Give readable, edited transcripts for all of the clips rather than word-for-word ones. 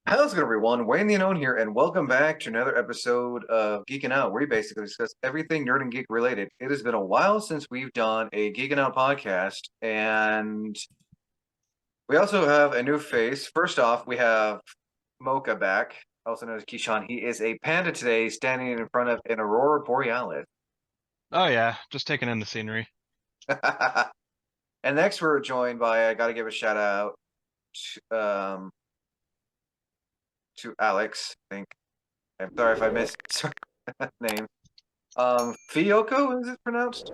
How's it going, everyone? Wayne the Unknown here, and welcome back to another episode of Geekin' Out, where we basically discuss everything nerd and geek related. It has been a while since we've done a Geekin' Out podcast, and we also have a new face. First off, we have Mocha back, also known as Qeeshon. He is a panda today, standing in front of an aurora borealis. Oh yeah, just taking in the scenery. And next, we're joined by, I got to give a shout out to Alex. I think. I'm sorry if I missed name. Fuyoko, is it pronounced?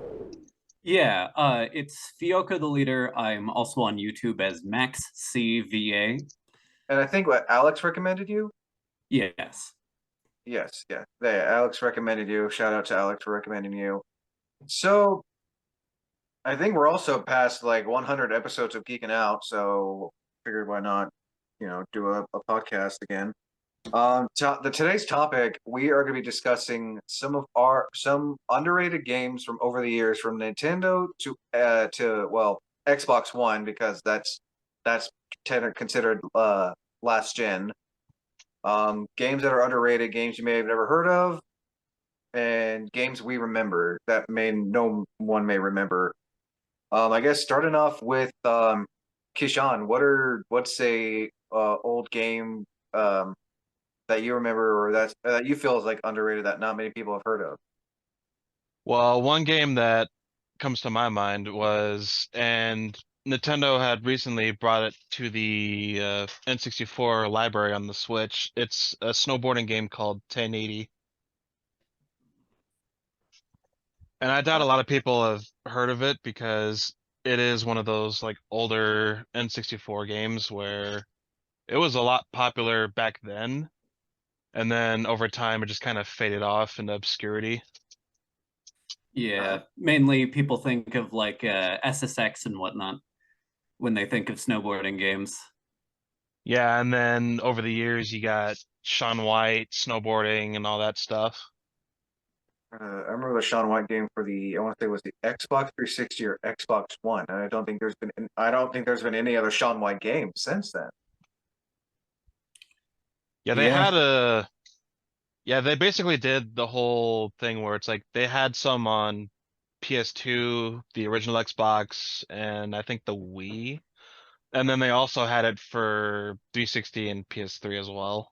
Yeah, it's Fuyoko the leader. I'm also on YouTube as Max CVA. And I think what Alex recommended you? Yes. Yes, yeah. Alex recommended you. Shout out to Alex for recommending you. So I think we're also past like 100 episodes of Geeking Out, so figured why not, do a podcast again. Today's topic, we are going to be discussing some underrated games from over the years, from Nintendo to Xbox One, because that's considered last gen. Games that are underrated, games you may have never heard of, and games we remember that no one may remember. I guess starting off with Qeeshon, what's a old game that you remember, or that you feel is like underrated, that not many people have heard of? Well, one game that comes to my mind was, and Nintendo had recently brought it to the N64 library on the Switch. It's a snowboarding game called 1080. And I doubt a lot of people have heard of it because it is one of those like older N64 games where it was a lot popular back then, and then over time it just kind of faded off into obscurity. Uh, Yeah, mainly people think of like SSX and whatnot when they think of snowboarding games. Yeah, and then over the years you got Shaun White snowboarding and all that stuff. I remember the Shaun White game for I want to say it was the Xbox 360 or Xbox One, and I don't think there's been any other Shaun White game since then. Yeah, Yeah. they basically did the whole thing where it's like they had some on PS2, the original Xbox, and I think the Wii. And then they also had it for 360 and PS3 as well.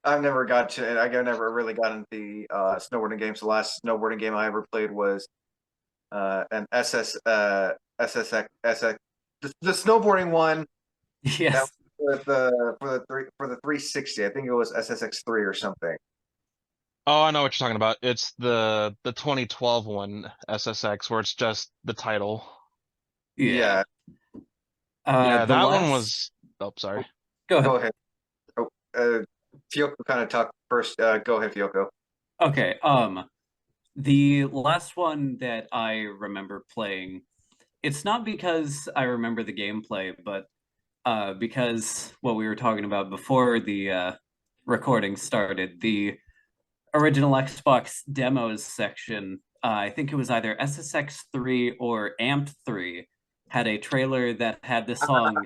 I never really got into the snowboarding games. The last snowboarding game I ever played was an SSX, the snowboarding one that Yes. was for the 360. I think it was SSX3 or something. Oh, I know what you're talking about. It's the 2012 one, SSX, where it's just the title. Yeah. Yeah, Yeah, The that one last. was. Oh, sorry. Go go ahead. ahead. Oh, Fyoko kind of talked first. Go ahead, Fyoko. Okay. The last one that I remember playing, it's not because I remember the gameplay, but because what we were talking about before the recording started, the original Xbox demos section, I think it was either SSX3 or AMP3, had a trailer that had the song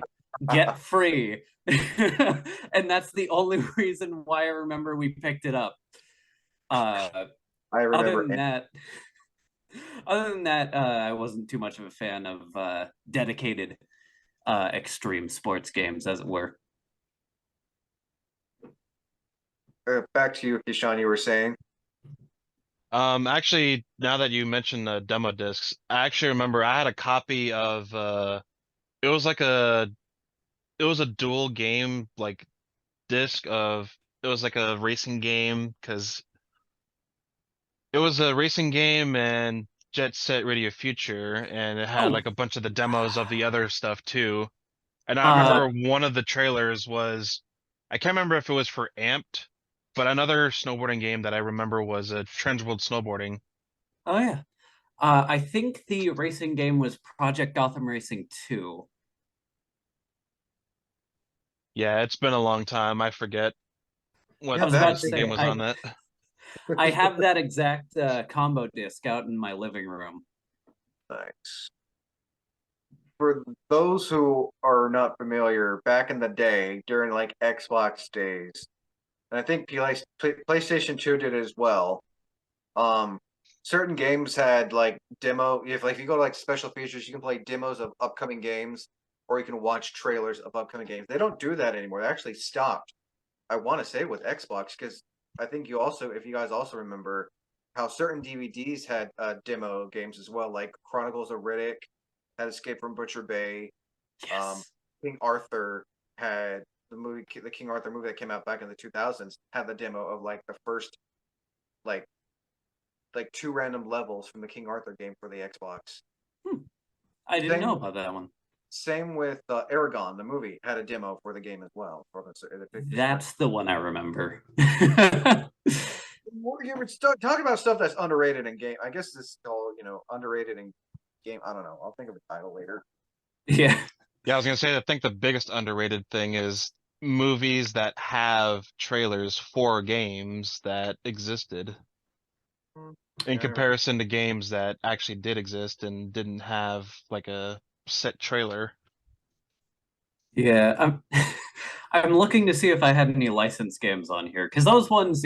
Get Free. And that's the only reason why I remember we picked it up. Uh, I other remember. than that, I wasn't too much of a fan of dedicated extreme sports games, as it were. Back to you, Qeeshon. You were saying. Actually, now that you mentioned the demo discs, I actually remember I had a copy of it was like it was a dual game like disc of it was like a racing game because it was a racing game and Jet Set Radio Future, and it had Oh, like a bunch of the demos of the other stuff too. And I uh, remember one of the trailers was, I can't remember if it was for Amped, but another snowboarding game that I remember was a Trans World Snowboarding. oh yeah. I think the racing game was Project Gotham Racing 2. Yeah, it's been a long time. I forget I what was Yeah, about to racing say game was on I that. I have that exact combo disc out in my living room. nice. for those who are not familiar, back in the day, during like Xbox days, and I think PlayStation 2 did as well. Um, certain games had like demo. If you go to like special features, you can play demos of upcoming games, or you can watch trailers of upcoming games. They don't do that anymore. They actually stopped. I want to say with Xbox because I think you also, if you guys also remember, how certain DVDs had demo games as well, like Chronicles of Riddick, had Escape from Butcher Bay. Yes. King Arthur had the King Arthur movie that came out back in the 2000s had the demo of like the first like two random levels from the King Arthur game for the Xbox. I didn't know Same about that one. same with Aragon, the movie had a demo for the game as well. For the That's the one I remember. you were talking about stuff that's underrated in game. I guess this is all underrated in game. I don't know. I'll think of a title later. Yeah. Yeah, I was gonna say I think the biggest underrated thing is movies that have trailers for games that existed in Yeah, comparison to games that actually did exist and didn't have like a set trailer. Yeah, I'm I'm looking to see if I had any licensed games on here because those ones,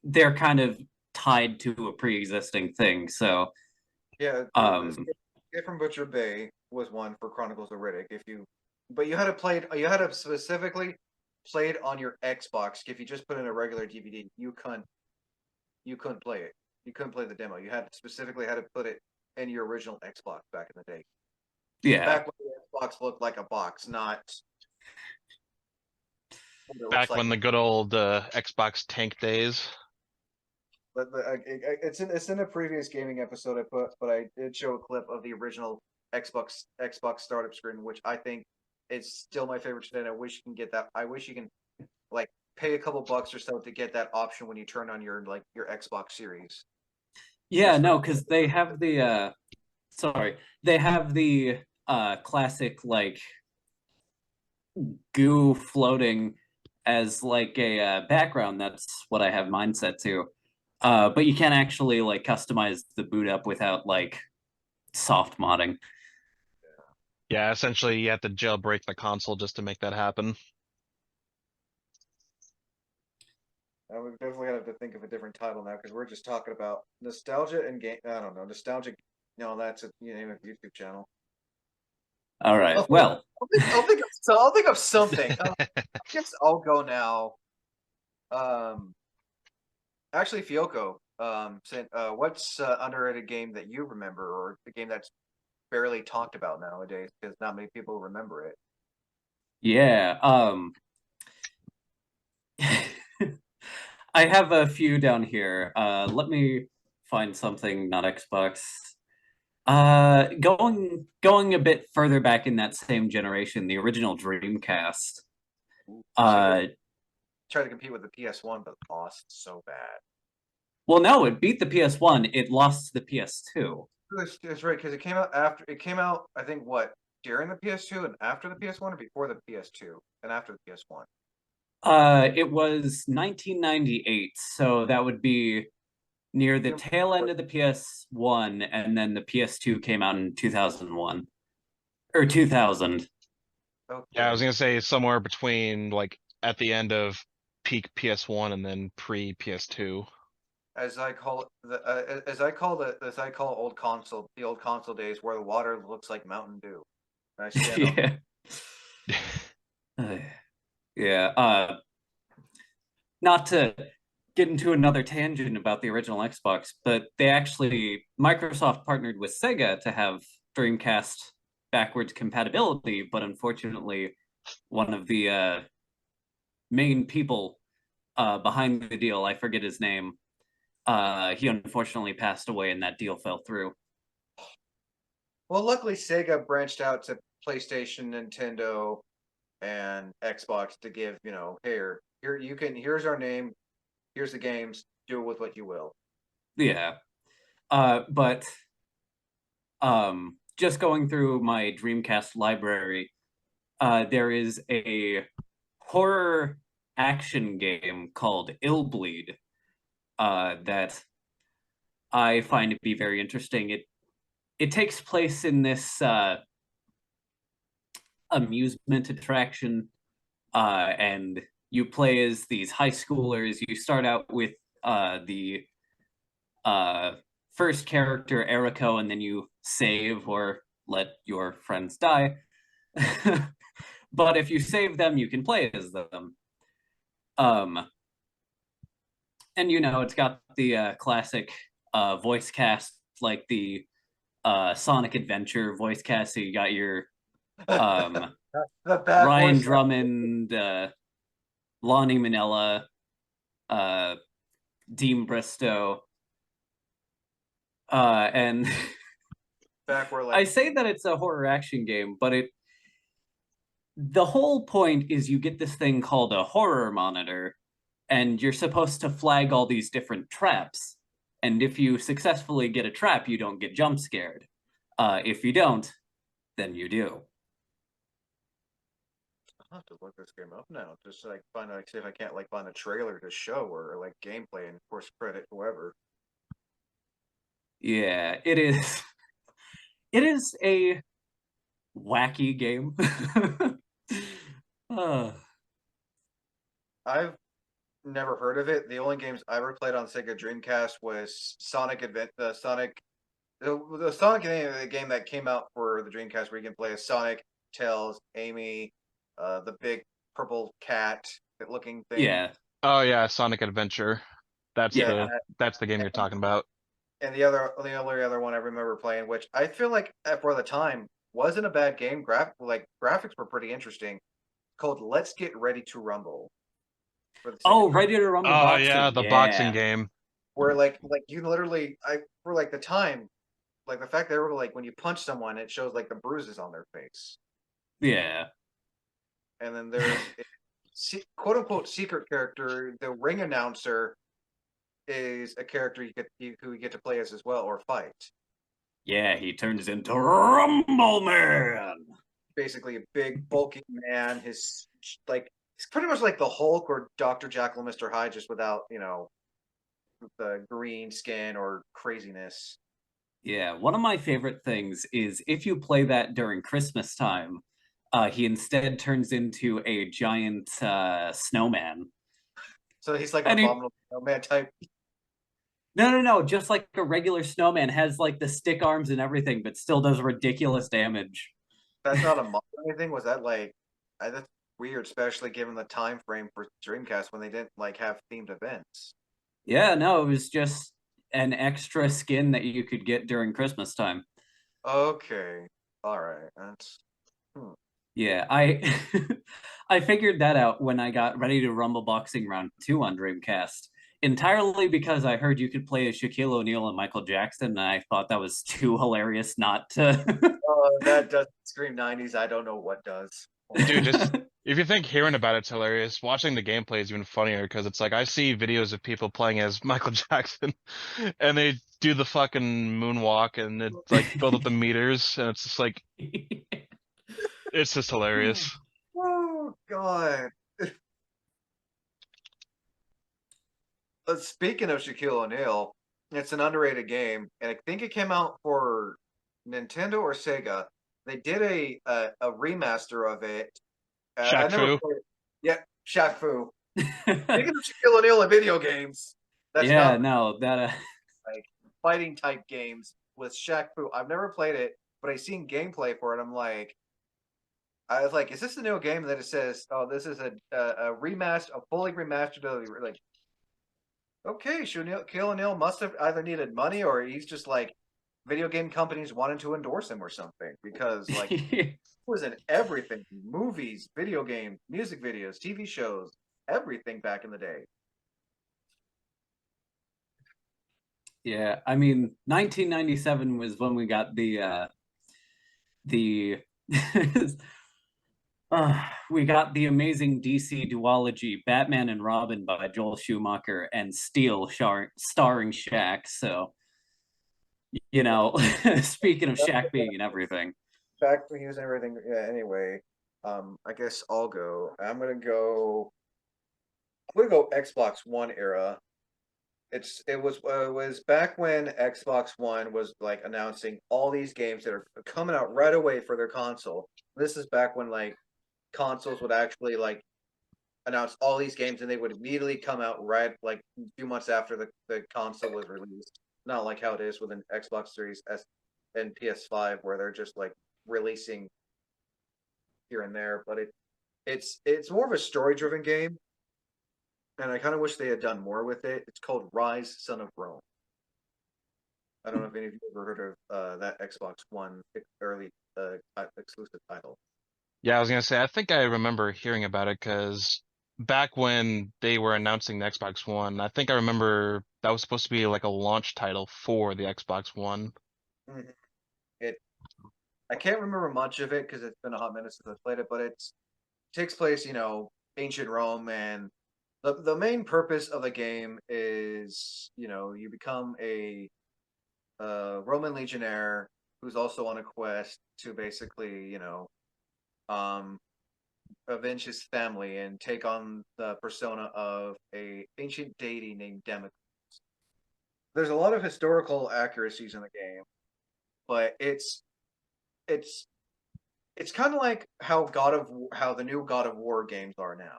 they're kind of tied to a pre-existing thing. So, yeah. um, Escape from Butcher Bay was one for Chronicles of Riddick. But you had to play it. You had to specifically play it on your Xbox. If you just put in a regular DVD, you couldn't play it. You couldn't play the demo. You had to put it in your original Xbox back in the day. yeah, Back when the Xbox looked like a box, not what it looks Back like when now. the good old Xbox tank days. It's in a previous gaming episode I put, but I did show a clip of the original Xbox startup screen, which I think is still my favorite today. And I wish you can get that. I wish you can like pay a couple bucks or so to get that option when you turn on your Xbox Series. yeah, Just for no, because they have the sorry, they have the classic like goo floating as like a background. That's what I have mine set to. But you can't actually like customize the boot up without like soft modding. Yeah, essentially you have to jailbreak the console just to make that happen. I would definitely have to think of a different title now because we're just talking about nostalgia and game. I don't know, nostalgic. No, that's a name of a YouTube channel. All right. Well, I'll think of something. I guess I'll go now. Um, actually, Fuyoko. What's underrated game that you remember, or the game that's barely talked about nowadays because not many people remember it? yeah. I have a few down here. Let me find something not Xbox. Going a bit further back in that same generation, the original Dreamcast. Sega Uh, tried to compete with the PS1, but lost so bad. well, no, it beat the PS1. It lost to the PS2. That's right because it came out after it came out. I think what during the PS2 and after the PS1, or before the PS2 and after the PS1. It was 1998, so that would be near the tail end of the PS1, and then the PS2 came out in 2001 or 2000. Yeah, I was Okay. gonna say somewhere between like at the end of peak PS1 and then pre PS2. As I call as I call the old console days where the water looks like Mountain Dew. And I stand on Yeah. Yeah. Not to get into another tangent about the original Xbox, but Microsoft partnered with Sega to have Dreamcast backwards compatibility, but unfortunately, one of the main people behind the deal, I forget his name, he unfortunately passed away and that deal fell through. Well, luckily Sega branched out to PlayStation, Nintendo, and Xbox to give, here's our name, here's the games, do with what you will. Yeah. But just going through my Dreamcast library, there is a horror action game called Illbleed that I find to be very interesting. It takes place in this amusement attraction, and you play as these high schoolers. You start out with the first character, Eriko, and then you save or let your friends die. But if you save them, you can play as them. And it's got the classic voice cast, like the Sonic Adventure voice cast. So you got your The bad Ryan voice. Drummond, Lonnie Manella, Dean Bristow, and Back where I say that it's a horror action game, but the whole point is you get this thing called a horror monitor, and you're supposed to flag all these different traps. And if you successfully get a trap, you don't get jump scared. If you don't, then you do. I'll have to look this game up now. Just like see if I can't like find a trailer to show or like gameplay, and of course credit whoever. Yeah, it is. It is a wacky game. uh, I've never heard of it. The only games I ever played on Sega Dreamcast was the Sonic game that came out for the Dreamcast, where you can play as Sonic, Tails, Amy, the big purple cat looking thing. yeah, Oh yeah, Sonic Adventure. That's yeah, the game you're talking about. And the only other one I remember playing, which I feel like for the time wasn't a bad game. Graphics were pretty interesting. Called Let's Get Ready to Rumble. For the Oh, Sega Ready to Rumble Oh yeah, boxing. the boxing Yeah, game. where like you literally for like the time, like the fact that they were like when you punch someone it shows like the bruises on their face, yeah, and then there's a quote unquote secret character. The ring announcer is a character who you get to play as well or fight. yeah. He turns into Rumble Man. Basically a big bulky man. He's pretty much like the Hulk or Dr. Jekyll and Mr. Hyde, just without the green skin or craziness. Yeah, one of my favorite things is if you play that during Christmas time, he instead turns into a giant snowman. So he's like an And he, abominable man type. no, just like a regular snowman, has like the stick arms and everything, but still does ridiculous damage. That's not a mod or anything. Was that that's weird, especially given the time frame for Dreamcast when they didn't like have themed events. Yeah, no, it was just an extra skin that you could get during Christmas time. Okay, all right, that's Yeah, I I figured that out when I got Ready to Rumble Boxing Round 2 on Dreamcast. Entirely because I heard you could play as Shaquille O'Neal and Michael Jackson, and I thought that was too hilarious not to. that doesn't scream '90s. I don't know what does. Dude, just if you think hearing about it's hilarious, watching the gameplay is even funnier because it's like I see videos of people playing as Michael Jackson and they do the fucking moonwalk and it's like build up the meters and it's just like it's just hilarious. Oh God. Speaking of Shaquille O'Neal, it's an underrated game, and I think it came out for Nintendo or Sega. They did a remaster of it. I Shaq never Fu. played it. Yeah, Shaq Fu. Speaking of Shaquille O'Neal in video games, that's Yeah, not no, that like fighting type games with Shaq Fu. I've never played it, but I seen shakeplay for it. I was like, is this a new game? And then it says, oh, this is a fully remastered. Like, okay, Shaquille O'Neal must have either needed money or he's just like video game companies wanted to endorse him or something because like he was in everything, movies, video games, music videos, TV shows, everything back in the day. Yeah, I mean 1997 was when we got the we got the amazing DC duology Batman and Robin by Joel Schumacher and Steel starring Shaq. So, speaking of Shaq being in everything. Back when he was in everything. Yeah. Anyway, I guess I'll go. I'm gonna go Xbox One era, it was back when Xbox One was like announcing all these games that are coming out right away for their console. This is back when like consoles would actually like announce all these games and they would immediately come out right like a few months after the console was released. Not like how it is with an Xbox Series S and PS5 where they're just like releasing here and there, but it's more of a story driven game, and I kind of wish they had done more with it. It's called Rise, Son of Rome. I don't know if any of you ever heard of that Xbox One early exclusive title. Yeah, I was gonna say, I think I remember hearing about it because back when they were announcing the Xbox One, I think I remember that was supposed to be like a launch title for the Xbox One. Mhm. It I can't remember much of it because it's been a hot minute since I played it, but it takes place, ancient Rome, and the main purpose of the game is, you become a Roman legionnaire who's also on a quest to basically, um, avenge his family and take on the persona of a ancient deity named Democles. There's a lot of historical accuracies in the game, but it's it's kind of like how the new God of War games are now.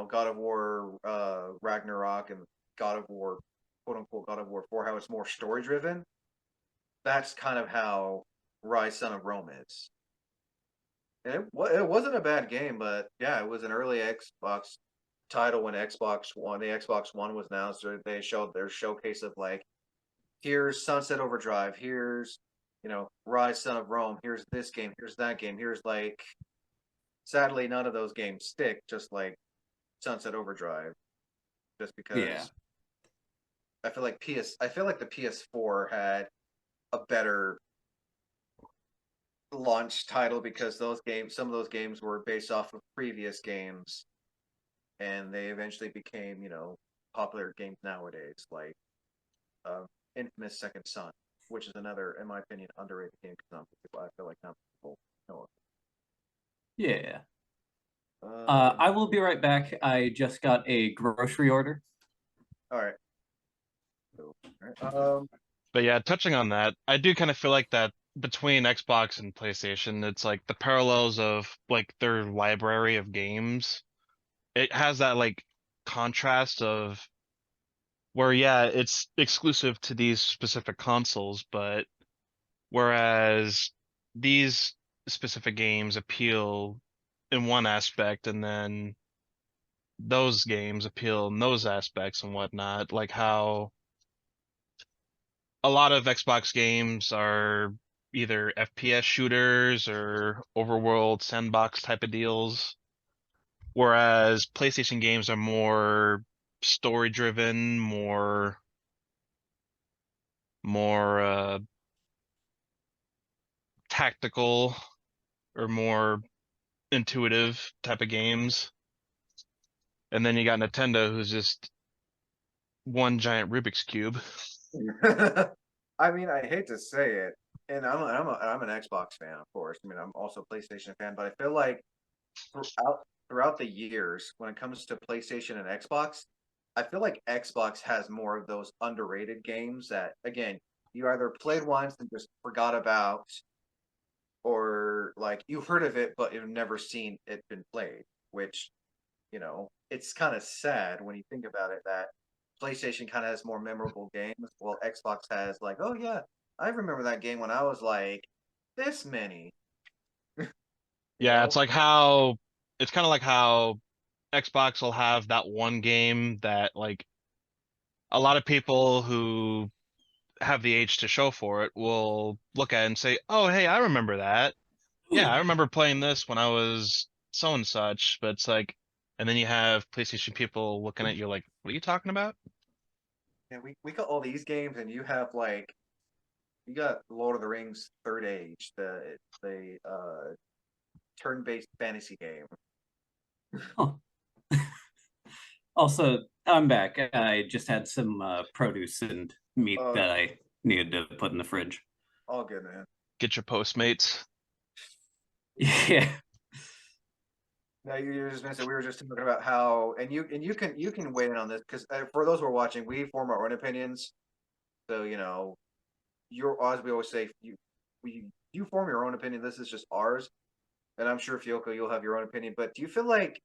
God of War Ragnarok and God of War quote unquote God of War 4, how it's more story driven. That's kind of how Rise Son of Rome is. And it wasn't a bad game, but yeah, it was an early Xbox title when the Xbox One was announced. They showed their showcase of like, here's Sunset Overdrive, here's Rise Son of Rome, here's this game, here's that game, here's like, sadly none of those games stick, just like Sunset Overdrive, just Yeah. because I feel like the PS4 had a better launch title because some of those games were based off of previous games, and they eventually became, popular games nowadays, like Infamous Second Son, which is another, in my opinion, underrated game because I feel like not people know Yeah. it. I will be right back. I just got a grocery order. All right. Cool. All right. But yeah, touching on that, I do kind of feel like that between Xbox and PlayStation, it's like the parallels of like their library of games. It has that like contrast of where, yeah, it's exclusive to these specific consoles, but whereas these specific games appeal in one aspect, and then those games appeal in those aspects and whatnot, like how a lot of Xbox games are either FPS shooters or overworld sandbox type of deals, whereas PlayStation games are more story driven, more tactical or more intuitive type of games. And then you got Nintendo, who's just one giant Rubik's cube. I mean, I hate to say it, and I'm an Xbox fan, of course. I mean, I'm also a PlayStation fan, but I feel like throughout the years, when it comes to PlayStation and Xbox, I feel like Xbox has more of those underrated games that, again, you either played once and just forgot about, or like you heard of it but you've never seen it been played. Which, it's kind of sad when you think about it that PlayStation kind of has more memorable games, while Xbox has like, oh yeah, I remember that game when I was like this many. You Yeah, know, it's kind of like how Xbox will have that one game that like a lot of people who have the age to show for it will look at it and say, "Oh, hey, I remember that. Yeah, I remember playing this when I was so and such." But it's like, and then you have PlayStation people looking at you like, "What are you talking about?" yeah, we got all these games, and you got Lord of the Rings Third Age, the turn-based fantasy game. Huh. Also, I'm back. I just had some produce and meat Oh, that I needed to put in the fridge. all good, man. Get your Postmates. Yeah. No, you were just gonna say we were just talking about how, and you can weigh in on this because for those who are watching, we form our own opinions. So you're as we always say, you form your own opinion. This is just ours, and I'm sure Fuyoko, you'll have your own opinion. But do you feel like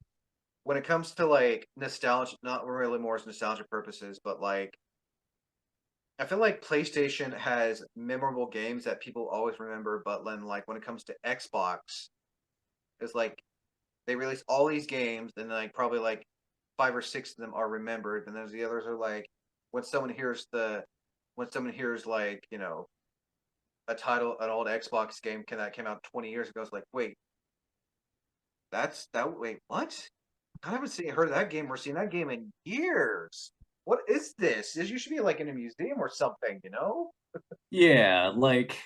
when it comes to like nostalgia, not really more as nostalgia purposes, but like I feel like PlayStation has memorable games that people always remember, but then like when it comes to Xbox, it's like they release all these games, and like probably like 5 or 6 of them are remembered, and then the others are like when someone hears like a title, an old Xbox game that came out 20 years ago, it's like wait, wait, what? I haven't heard of that game or seen that game in years. What is this? You should be like in a museum or something, you know? Yeah, like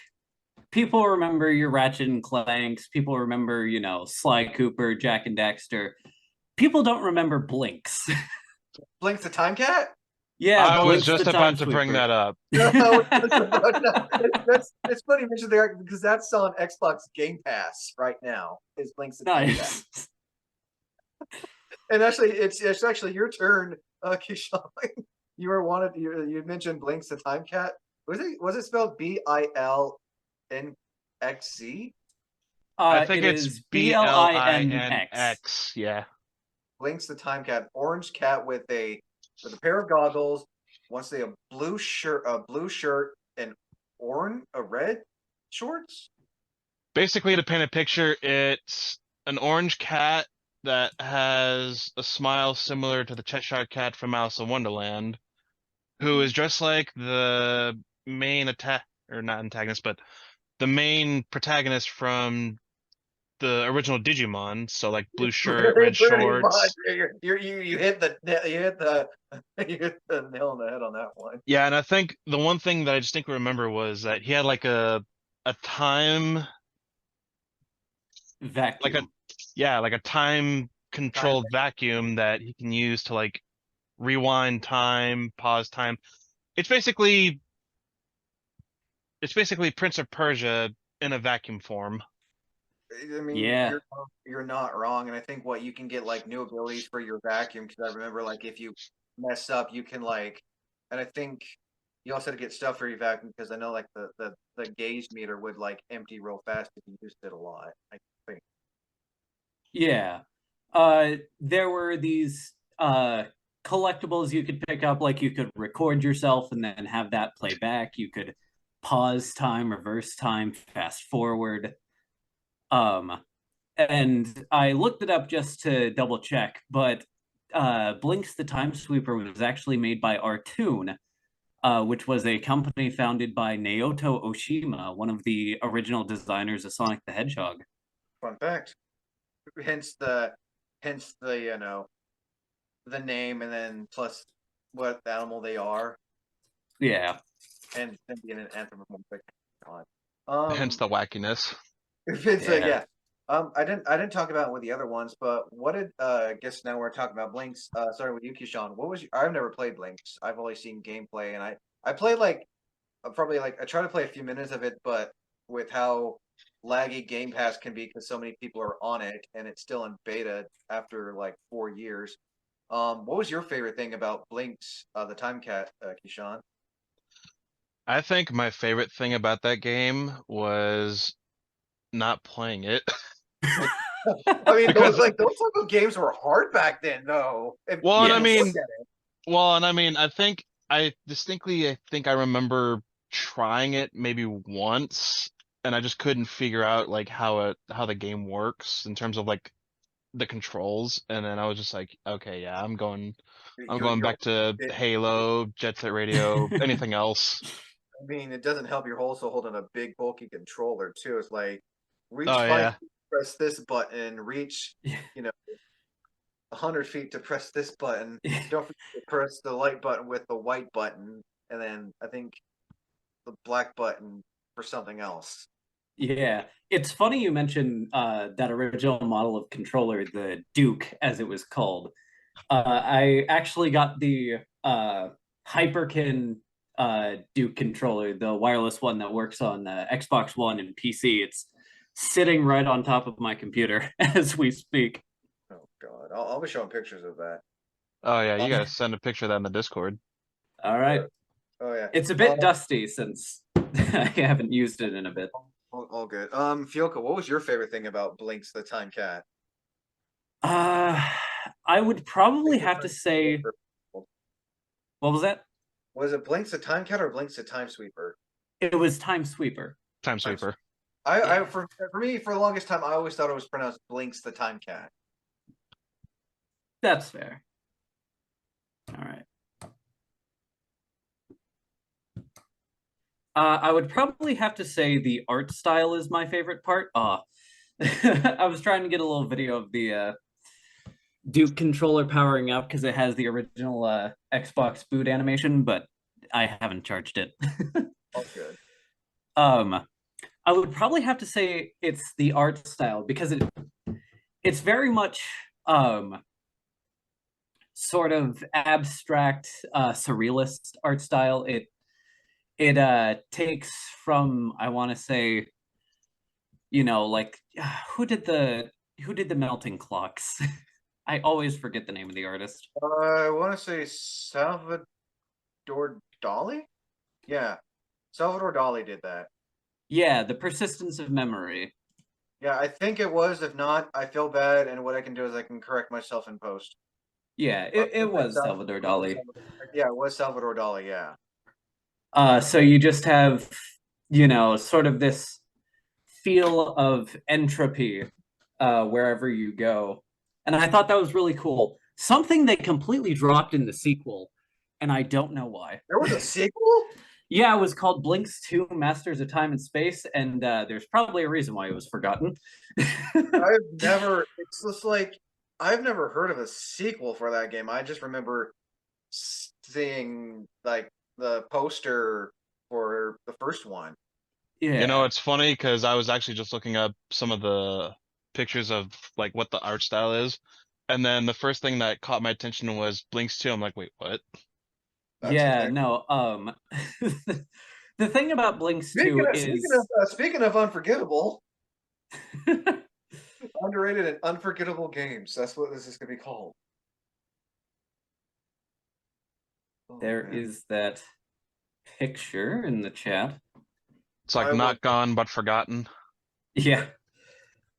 people remember your Ratchet and Clanks. People remember, Sly Cooper, Jack and Daxter. People don't remember Blinks. Blinks the Time Cat? Yeah, I was Blinks the just Time about to bring Sweeper. that up. No, that's it's funny you mentioned there because that's on Xbox Game Pass right now. Is Blinks the Time Cat? Nice. And actually, it's actually your turn, Qeeshon. You mentioned Blinks the Time Cat. Was it spelled BILNXC? I think It it's is BLINX. BLINX. Yeah. Blinks the Time Cat, orange cat with a pair of goggles, wants a blue shirt, and red shorts. Basically, to paint a picture, it's an orange cat that has a smile similar to the Cheshire Cat from Alice in Wonderland, who is dressed like the main or not antagonist, but the main protagonist from the original Digimon. So like blue shirt, red Pretty much. shorts. You hit the you hit the you hit the nail on the head on that one. Yeah, and I think the one thing that I distinctly remember was that he had like a time like a Vacuum. like a time Time. controlled vacuum that he can use to like rewind time, pause time. It's basically it's basically Prince of Persia in a vacuum form. I mean, Yeah. you're not wrong, and I think what you can get like new abilities for your vacuum because I remember like if you mess up, you can like, and I think you also get stuff for your vacuum because I know like the gauge meter would like empty real fast if you used it a lot. I think. Yeah. There were these collectibles you could pick up, like you could record yourself and then have that play back. You could pause time, reverse time, fast forward. Um, and I looked it up just to double check, but Blinks the Time Sweeper was actually made by Artoon, which was a company founded by Naoto Oshima, one of the original designers of Sonic the Hedgehog. Fun fact. Hence the the name, and then plus what animal they are, Yeah. and being an anthropomorphic. God. Hence the wackiness. It's Yeah. yeah. I didn't talk about with the other ones, but what did I guess now we're talking about Blinks. Sorry, with you, Qeeshon. What was I've never played Blinks. I've only seen gameplay, and I played like probably like I try to play a few minutes of it, but with how laggy Game Pass can be because so many people are on it, and it's still in beta after like 4 years. What was your favorite thing about Blinks, the Time Cat, Qeeshon? I think my favorite thing about that game was not playing it. I mean, those Because like those type of games were hard back then, though. If well, and you I look Yes. mean, at it. I think I remember trying it maybe once, and I just couldn't figure out like how the game works in terms of like the controls, and then I was just like, okay, yeah, I'm going You're back to it, Halo, Jet Set Radio, anything else. I mean, it doesn't help. You're also holding a big bulky controller too. It's like reach Oh 5 yeah. feet, press this button. Reach, you know, 100 feet to press this button. Don't forget to press the light button with the white button, and then I think the black button for something else. Yeah, it's funny you mentioned that original model of controller, the Duke, as it was called. I actually got the Hyperkin Duke controller, the wireless one that works on Xbox One and PC. It's sitting right on top of my computer as we speak. God, I'll be showing pictures of that. Oh yeah, you Um, gotta send a picture of that in the Discord. All right. Oh yeah, It's a bit dusty since I haven't used it in a bit. all good. Fuyoko, what was your favorite thing about Blinks the Time Cat? Uh, I would probably have to say, what was that? Was it Blinks the Time Cat or Blinks the Time Sweeper? It was Time Sweeper. Time Sweeper. I for me for the longest time I always thought it was pronounced Blinks the Time Cat. That's fair. All right. I would probably have to say the art style is my favorite part. I was trying to get a little video of the Duke controller powering up because it has the original Xbox boot animation, but I haven't charged it. Oh, good. I would probably have to say it's the art style because it's very much sort of abstract surrealist art style. It takes from, I want to say, like who did the melting clocks? I always forget the name of the artist. I want to say Salvador Dali. Yeah, Salvador Dali did that. Yeah, the persistence of memory. Yeah, I think it was. If not, I feel bad, and what I can do is I can correct myself in post. Yeah, it was Salvador Dali. Yeah, it was Salvador Dali. Yeah. So you just have, sort of this feel of entropy wherever you go. And I thought that was really cool. Something they completely dropped in the sequel, and I don't know why. There was a sequel? Yeah, it was called Blinks 2 Masters of Time and Space, and there's probably a reason why it was forgotten. It's just like, I've never heard of a sequel for that game. I just remember seeing, like, the poster for the first one. Yeah. You know, it's funny because I was actually just looking up some of the pictures of like what the art style is, and then the first thing that caught my attention was Blinks 2. I'm like, wait, what? That's Yeah, exactly. no. The thing about Blinks 2 is Speaking of unforgettable, underrated and unforgettable games. That's what this is gonna be called. Oh, there man. is that picture in the chat. It's like I will not gone but forgotten. Yeah.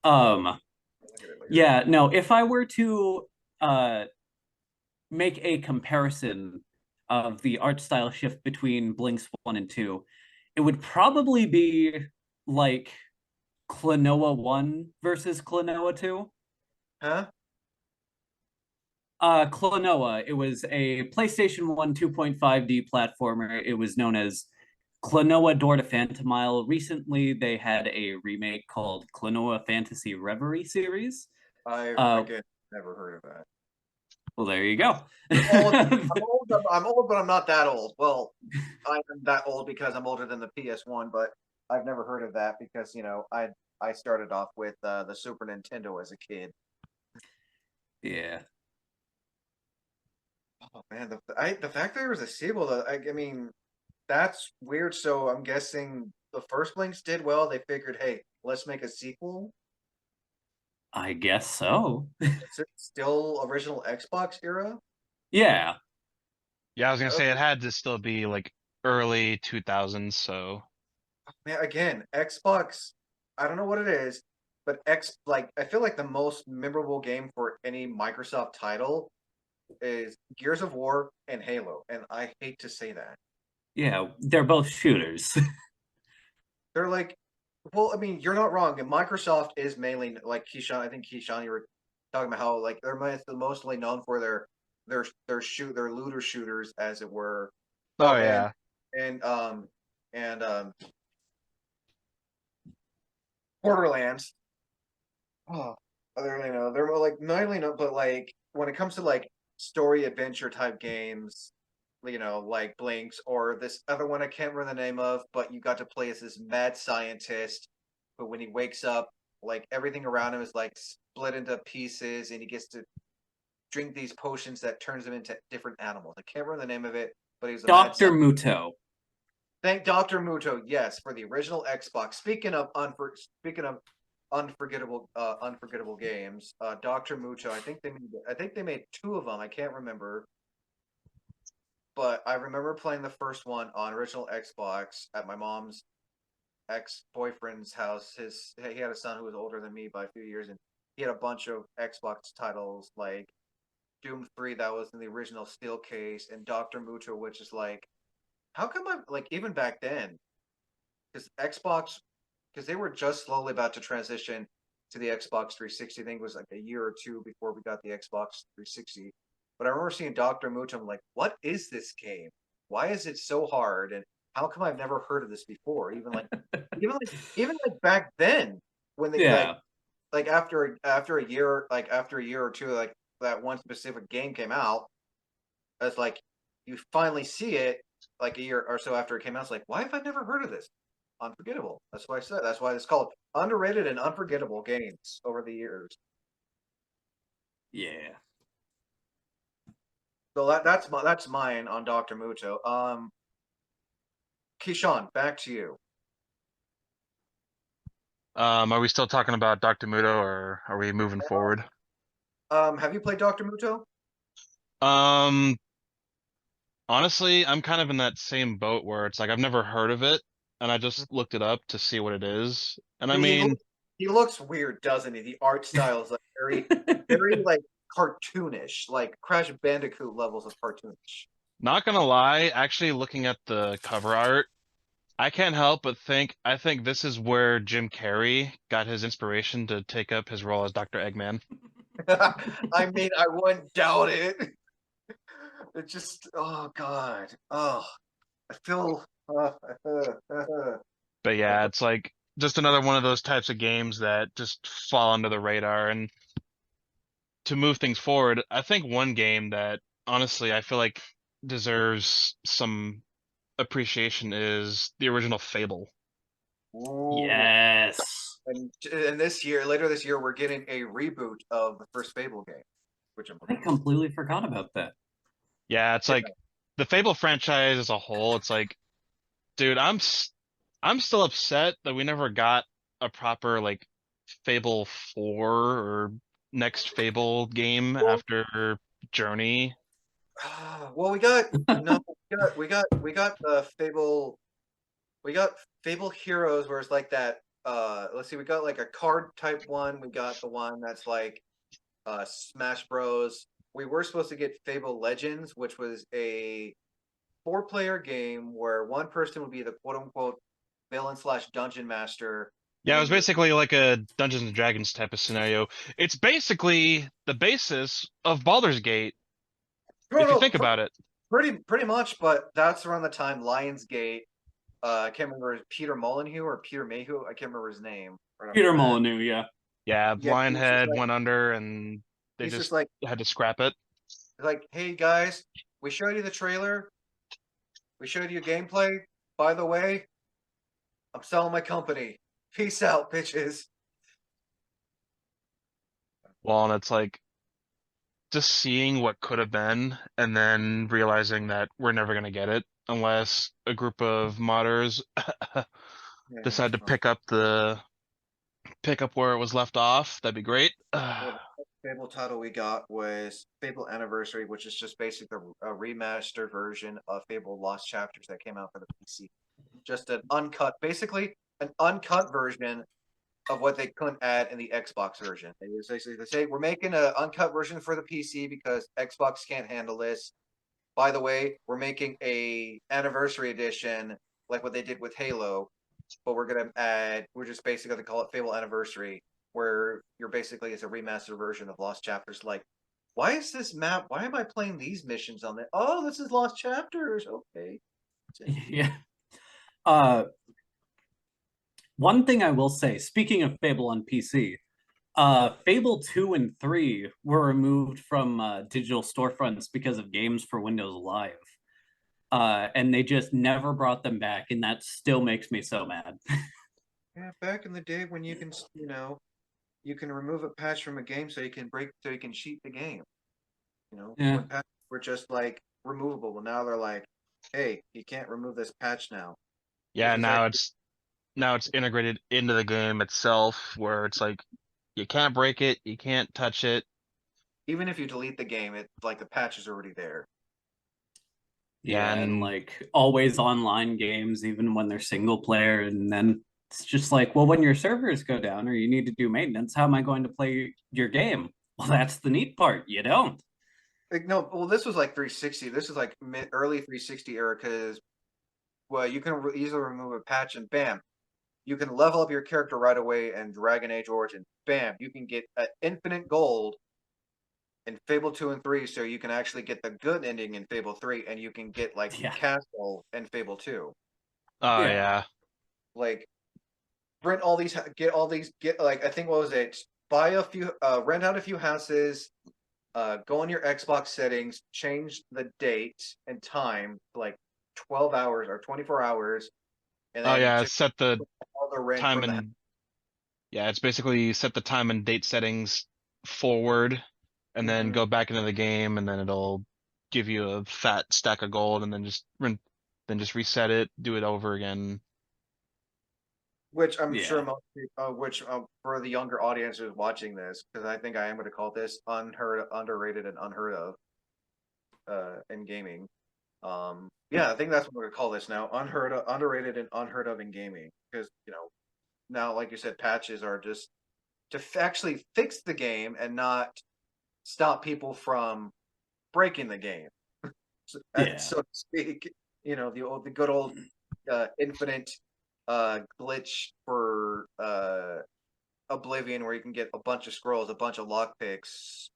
look at it later. Yeah, no, if I were to make a comparison of the art style shift between Blinks 1 and 2, it would probably be like Klonoa 1 versus Klonoa 2. Huh? Klonoa, it was a PlayStation 1 2.5D platformer. It was known as Klonoa Door to Phantomile. Recently, they had a remake called Klonoa Fantasy Reverie series. Again never heard of that. Well, there you go. I'm old, but I'm not that old. Well, I am that old because I'm older than the PS1, but I've never heard of that because I started off with the Super Nintendo as a kid. Yeah. Oh man, the fact that there was a sequel, though, I mean, that's weird. So I'm guessing the first Blinks did well. They figured, hey, let's make a sequel. I guess so. Is it still original Xbox era? Yeah. Yeah, I was gonna say it had to still be like early 2000s, so Man, again, Xbox. I don't know what it is, but I feel like the most memorable game for any Microsoft title is Gears of War and Halo, and I hate to say that. Yeah, they're both shooters. They're like, well, I mean, you're not wrong. And Microsoft is mainly like Qeeshon. I think Qeeshon, you were talking about how like they're mostly known for their looter shooters, as it were. oh Oh, yeah. and Borderlands. Oh, they're more like not only know, but like when it comes to like story adventure type games, like Blinks or this other one I can't remember the name of, but you got to play as this mad scientist, but when he wakes up, like everything around him is like split into pieces, and he gets to drink these potions that turns him into different animals. I can't remember the name of it, but he was a mad Dr. scientist. Muto. Thank Dr. Muto, yes, for the original Xbox. Speaking of unforgettable games. Dr. Mucho, I think they made two of them. I can't remember. But I remember playing the first one on original Xbox at my mom's ex-boyfriend's house. He had a son who was older than me by a few years, and he had a bunch of Xbox titles like Doom 3 that was in the original steel case, and Dr. Mucho, which is like, how come I like even back then? Because they were just slowly about to transition to the Xbox 360. I think it was like a year or two before we got the Xbox 360. But I remember seeing Dr. Mucho. I'm like, what is this game? Why is it so hard? And how come I've never heard of this before? Even like back then, when they Yeah. like after a year or two, like that one specific game came out, it's like you finally see it like a year or so after it came out. It's like, why have I never heard of this? Unforgettable. That's why I said. That's why it's called underrated and unforgettable games over the years. Yeah. So that's mine on Dr. Muto. Qeeshon, back to you. Are we still talking about Dr. Muto or are we moving forward? Have you played Dr. Muto? Um, Honestly, I'm kind of in that same boat where it's like I've never heard of it, and I just looked it up to see what it is. And I He mean, looks he looks weird, doesn't he? The art style is like very like cartoonish, like Crash Bandicoot levels of cartoonish. not gonna lie, actually looking at the cover art, I can't help but I think this is where Jim Carrey got his inspiration to take up his role as Dr. Eggman. I mean, I wouldn't doubt it. It just, oh God, oh, I feel. But yeah, it's like just another one of those types of games that just fall under the radar. And to move things forward, I think one game that honestly I feel like deserves some appreciation is the original Fable. Ooh. Yes. And later this year, we're getting a reboot of the first Fable game, which I'm I looking forward completely forgot about that. Yeah, it's to. like the Fable franchise as a whole, it's like, dude, I'm still upset that we never got a proper like Fable 4 or next Fable game Well, after Journey. well, we got no, we got the Fable. We got Fable Heroes, where it's like that. Let's see, we got like a card type one. We got the one that's like Smash Bros. We were supposed to get Fable Legends, which was a four-player game where one person would be the quote-unquote villain slash dungeon master, and Yeah, it then was you would basically like a Dungeons and Dragons type of scenario. It's basically the basis of Baldur's Gate, no, if you no, think about it. pretty much, but that's around the time Lionsgate. I can't remember Peter Molyneux or Peter Mayhew. I can't remember his name right off the Peter bat. Molyneux, yeah. Yeah, Yeah, Lionhead went under and they he's just just like had to scrap it. hey guys, we showed you the trailer, we showed you gameplay. By the way, I'm selling my company. Peace out, bitches. Well, and it's like just seeing what could have been and then realizing that we're never going to get it unless a group of modders Yeah. decide to pick up where it was left off. That'd be great. Well, the Fable title we got was Fable Anniversary, which is just basically a remastered version of Fable Lost Chapters that came out for the PC. Just basically an uncut version of what they couldn't add in the Xbox version. They say we're making an uncut version for the PC because Xbox can't handle this. By the way, we're making a anniversary edition like what they did with Halo, but we're just basically gonna call it Fable Anniversary, where you're basically it's a remastered version of Lost Chapters. Like, why is this map? Why am I playing these missions on it? Oh, this is Lost Chapters. Okay. Yeah. Uh, one thing I will say, speaking of Fable on PC, Fable 2 and 3 were removed from digital storefronts because of games for Windows Live. And they just never brought them back, and that still makes me so mad. Yeah, back in the day when you can remove a patch from a game so you can cheat the game. Yeah. When patches were just like removable. Well, now they're like, hey, you can't remove this patch now. Yeah, This is now like it's now it's integrated into the game itself, where it's like you can't break it, you can't touch it. Even if you delete the game, it like the patch is already there. Yeah, Yeah, and and like always online games, even when they're single player, and then it's just like, well, when your servers go down or you need to do maintenance, how am I going to play your game? Well, that's the neat part. You don't. Like, no, well, this was like 360. This is like early 360 era because well, you can easily remove a patch and bam, you can level up your character right away and Dragon Age Origin. Bam, you can get infinite gold in Fable 2 and 3, so you can actually get the good ending in Fable 3, and you can get like Yeah. Castle in Fable 2. oh Yeah. yeah, Like rent all these, get all these, get like I think what was it? Buy a few, rent out a few houses, go on your Xbox settings, change the date and time to like 12 hours or 24 hours, and oh then yeah. just Set the all the rent time from the house. and yeah, it's basically set the time and date settings forward, and then Mhm. go back into the game, and then it'll give you a fat stack of gold, and then then just reset it, do it over again. Which I'm sure Yeah. most which for the younger audiences watching this, because I think I am going to call this underrated and unheard of in gaming. Yeah, I think that's what we're gonna call this now. Unheard of, underrated and unheard of in gaming. Because, now like you said, patches are just to actually fix the game and not stop people from breaking the game, Yeah. so to speak. The good old infinite glitch for Oblivion where you can get a bunch of scrolls, a bunch of lockpicks,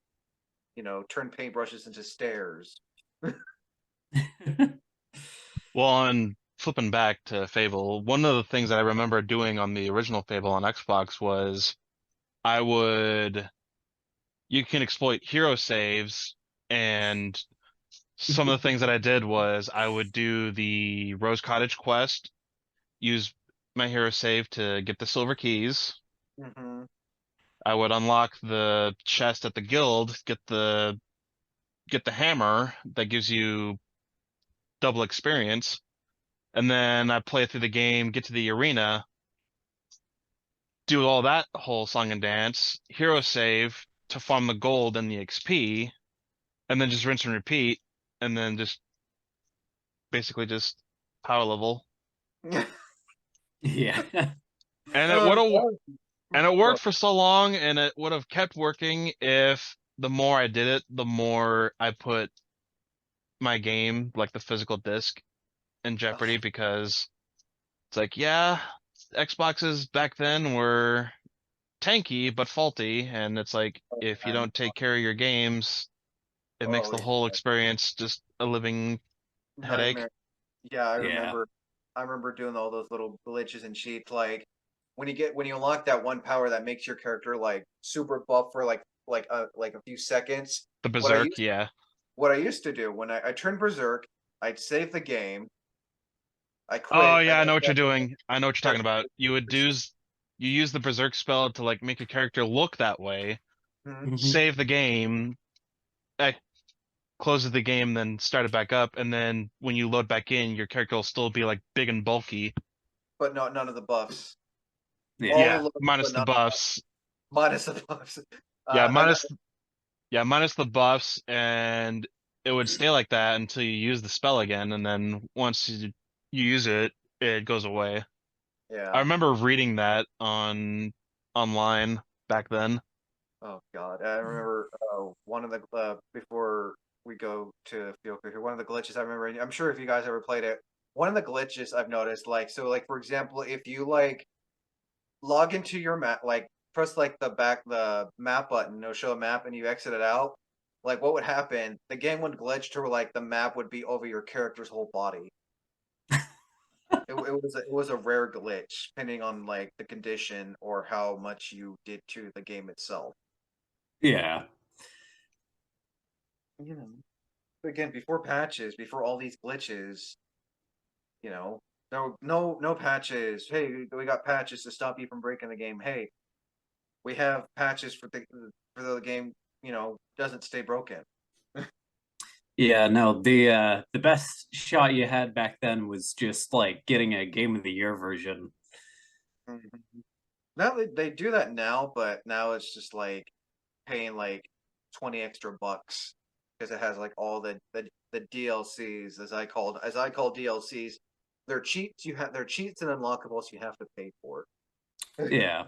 turn paintbrushes into stairs. Well, and flipping back to Fable, one of the things that I remember doing on the original Fable on Xbox was I would you can exploit hero saves, and some of the things that I did was I would do the Rose Cottage quest, use my hero save to get the silver keys. Hmm. I would unlock the chest at the guild, get the hammer that gives you double experience, and then I play through the game, get to the arena, do all that whole song and dance, hero save to farm the gold and the XP, and then just rinse and repeat, and then just basically just power level. Yeah. And it would uh, have and it well, worked for so long, and it would have kept working if the more I did it, the more I put my game, like the physical disc, in jeopardy, because it's like, yeah, Xboxes back then were tanky but faulty, and it's like if you man. don't take care of your games, it makes Oh, the yeah. whole experience just a living headache. Nightmare. Yeah, I Yeah. remember. I remember doing all those little glitches and cheats. Like when you unlock that one power that makes your character like super buff for like a few seconds. The What I Berserk, used yeah. what I used to do when I turned berserk, I'd save the game, I Oh quit, and yeah, I know what you're then doing. I know what you're talking start. about. You use the Berserk spell to like make your character look that way, Mhm. Mhm. save the game, eh, closes the game, then start it back up, and then when you load back in, your character will still be like big and bulky. But no, none of the buffs. All Yeah. the Yeah, looks, but minus the not buffs. minus the buffs. Yeah, I got minus the buffs, and it would stay like that until you use the spell again, and then once you use it, it goes away. I yeah. remember reading that on online back then. Oh God, I remember one of the before we go to fuyoko here, one of the glitches I remember. And I'm sure if you guys ever played it, one of the glitches I've noticed, like for example, if you like log into your map, like press like the map button, it'll show a map, and you exit it out. Like what would happen? The game would glitch to where like the map would be over your character's whole body. It was a rare glitch, depending on like the condition or how much you did to the game itself. Yeah. You know. Again, before patches, before all these glitches, no patches. Hey, we got patches to stop you from breaking the game. Hey, we have patches for the game, doesn't stay broken. Yeah, no, the best shot you had back then was just like getting a game of the year version. Mhm. Now they do that now, but now it's just like paying like 20 extra bucks because it has like all the DLCs as I call DLCs. They're cheats. They're cheats and unlockables you have to pay for. Yeah.